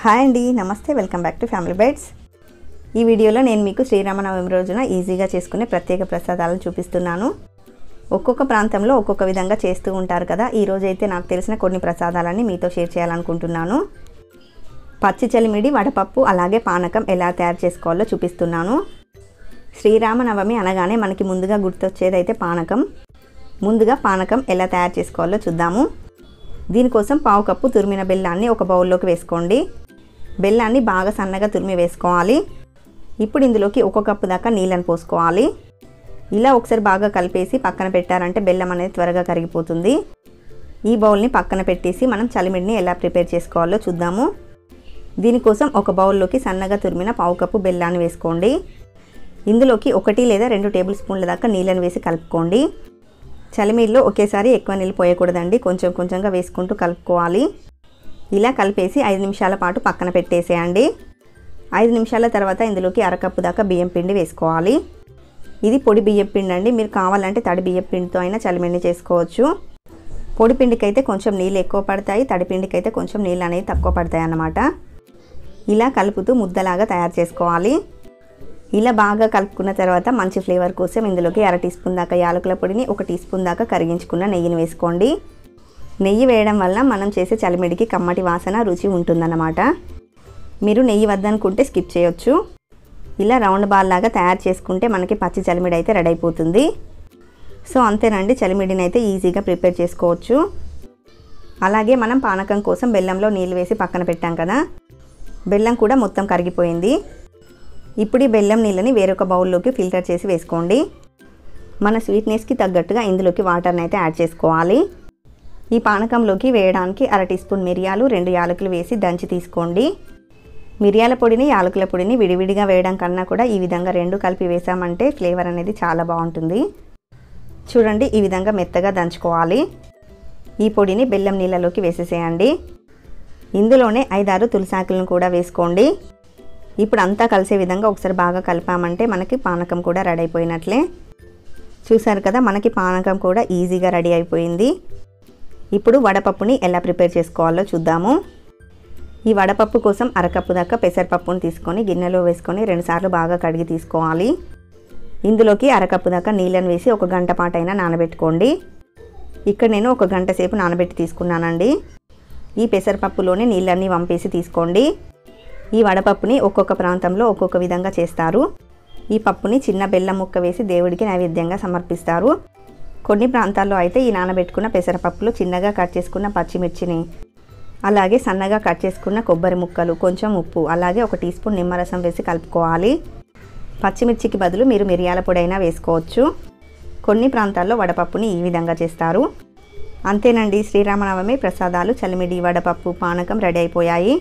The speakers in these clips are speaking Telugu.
హాయ్ అండి, నమస్తే. Welcome back to Family Bytes. ఈ వీడియోలో నేను మీకు శ్రీరామనవమి రోజున ఈజీగా చేసుకునే ప్రత్యేక ప్రసాదాలను చూపిస్తున్నాను. ఒక్కొక్క ప్రాంతంలో ఒక్కొక్క విధంగా చేస్తూ ఉంటారు కదా. ఈ రోజు అయితే నాకు తెలిసిన కొన్ని ప్రసాదాలని మీతో షేర్ చేయాలనుకుంటున్నాను. పచ్చి చలిమిడి, వడపప్పు, అలాగే పానకం ఎలా తయారు చేసుకోవాలో చూపిస్తున్నాను. శ్రీరామనవమి అనగానే మనకి ముందుగా గుర్తొచ్చేదైతే పానకం. ముందుగా పానకం ఎలా తయారు చేసుకోవాలో చూద్దాము. దీనికోసం పావు కప్పు తురిమిన బెల్లాన్ని ఒక బౌల్లోకి వేసుకోండి. బెల్లాన్ని బాగా సన్నగా తురిమి వేసుకోవాలి. ఇప్పుడు ఇందులోకి ఒక కప్పు దాకా నీళ్ళని పోసుకోవాలి. ఇలా ఒకసారి బాగా కలిపేసి పక్కన పెట్టారంటే బెల్లం అనేది త్వరగా కరిగిపోతుంది. ఈ బౌల్ని పక్కన పెట్టేసి మనం చలిమిడిని ఎలా ప్రిపేర్ చేసుకోవాలో చూద్దాము. దీనికోసం ఒక బౌల్లోకి సన్నగా తురిమిన పావు కప్పు బెల్లాన్ని వేసుకోండి. ఇందులోకి 1 లేదా 2 టేబుల్ స్పూన్ల దాకా నీళ్ళని వేసి కలుపుకోండి. చలిమిడిలో ఒకేసారి ఎక్కువ నీళ్ళు పోయకూడదండి, కొంచెం కొంచెంగా వేసుకుంటూ కలుపుకోవాలి. ఇలా కలిపేసి 5 నిమిషాల పాటు పక్కన పెట్టేసేయండి. 5 నిమిషాల తర్వాత ఇందులోకి అరకప్పు దాకా బియ్యం పిండి వేసుకోవాలి. ఇది పొడి బియ్యం పిండి అండి. మీరు కావాలంటే తడి బియ్యం పిండితో అయినా చలిమిడిని చేసుకోవచ్చు. పొడి పిండికి అయితే కొంచెం నీళ్ళు ఎక్కువ పడతాయి, తడి పిండికి అయితే కొంచెం నీళ్ళు అనేది తక్కువ పడతాయి అన్నమాట. ఇలా కలుపుతూ ముద్దలాగా తయారు చేసుకోవాలి. ఇలా బాగా కలుపుకున్న తర్వాత మంచి ఫ్లేవర్ కోసం ఇందులోకి 1/2 టీ స్పూన్ దాకా యాలకుల పొడిని, 1 టీ స్పూన్ దాకా కరిగించుకున్న నెయ్యిని వేసుకోండి. నెయ్యి వేయడం వల్ల మనం చేసే చలిమిడికి కమ్మటి వాసన, రుచి ఉంటుందన్నమాట. మీరు నెయ్యి వద్దనుకుంటే స్కిప్ చేయొచ్చు. ఇలా రౌండ్ బాల్ లాగా తయారు చేసుకుంటే మనకి పచ్చి చలిమిడి అయితే రెడీ అయిపోతుంది. సో అంతేనండి, చలిమిడిని అయితే ఈజీగా ప్రిపేర్ చేసుకోవచ్చు. అలాగే మనం పానకం కోసం బెల్లంలో నీళ్ళు వేసి పక్కన పెట్టాం కదా, బెల్లం కూడా మొత్తం కరిగిపోయింది. ఇప్పుడు ఈ బెల్లం నీళ్ళని వేరొక బౌల్లోకి ఫిల్టర్ చేసి వేసుకోండి. మన స్వీట్నెస్కి తగ్గట్టుగా ఇందులోకి వాటర్ని అయితే యాడ్ చేసుకోవాలి. ఈ పానకంలోకి వేయడానికి 1/2 టీ స్పూన్ మిరియాలు, 2 యాలకులు వేసి దంచి తీసుకోండి. మిరియాల పొడిని, యాలకుల పొడిని విడివిడిగా వేయడం కన్నా కూడా ఈ విధంగా 2 కలిపి వేసామంటే ఫ్లేవర్ అనేది చాలా బాగుంటుంది. చూడండి, ఈ విధంగా మెత్తగా దంచుకోవాలి. ఈ పొడిని బెల్లం నీళ్ళలోకి వేసేసేయండి. ఇందులోనే 5-6 తులసాకులను కూడా వేసుకోండి. ఇప్పుడు అంతా కలిసే విధంగా ఒకసారి బాగా కలిపామంటే మనకి పానకం కూడా రెడీ అయిపోయినట్లే. చూసారు కదా, మనకి పానకం కూడా ఈజీగా రెడీ అయిపోయింది. ఇప్పుడు వడపప్పుని ఎలా ప్రిపేర్ చేసుకోవాలో చూద్దాము. ఈ వడపప్పు కోసం అరకప్పు దాకా పెసరపప్పుని తీసుకొని గిన్నెలో వేసుకొని 2 సార్లు బాగా కడిగి తీసుకోవాలి. ఇందులోకి అరకప్పు దాకా నీళ్ళని వేసి 1 గంట పాటైనా నానబెట్టుకోండి. ఇక్కడ నేను 1 గంట సేపు నానబెట్టి తీసుకున్నానండి. ఈ పెసరపప్పులోనే నీళ్ళన్నీ వంపేసి తీసుకోండి. ఈ వడపప్పుని ఒక్కొక్క ప్రాంతంలో ఒక్కొక్క విధంగా చేస్తారు. ఈ పప్పుని చిన్న బెల్లం ముక్క వేసి దేవుడికి నైవేద్యంగా సమర్పిస్తారు. కొన్ని ప్రాంతాల్లో అయితే ఈ నానబెట్టుకున్న పెసరపప్పులో చిన్నగా కట్ చేసుకున్న పచ్చిమిర్చిని, అలాగే సన్నగా కట్ చేసుకున్న కొబ్బరి ముక్కలు, కొంచెం ఉప్పు, అలాగే 1 టీ స్పూన్ నిమ్మరసం వేసి కలుపుకోవాలి. పచ్చిమిర్చికి బదులు మీరు మిరియాల పొడి అయినా వేసుకోవచ్చు. కొన్ని ప్రాంతాల్లో వడపప్పుని ఈ విధంగా చేస్తారు. అంతేనండి, శ్రీరామనవమి ప్రసాదాలు చలిమిడి, వడపప్పు, పానకం రెడీ అయిపోయాయి.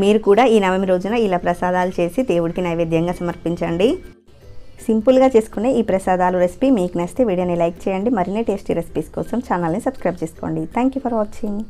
మీరు కూడా ఈ నవమి రోజున ఇలా ప్రసాదాలు చేసి దేవుడికి నైవేద్యంగా సమర్పించండి. సింపుల్గా చేసుకునే ఈ ప్రసాదాలు రెసిపీ మీకు నచ్చితే వీడియోని లైక్ చేయండి. మరిన్ని టేస్టీ రెసిపీస్ కోసం ఛానల్ని సబ్స్క్రైబ్ చేసుకోండి. Thank you for watching.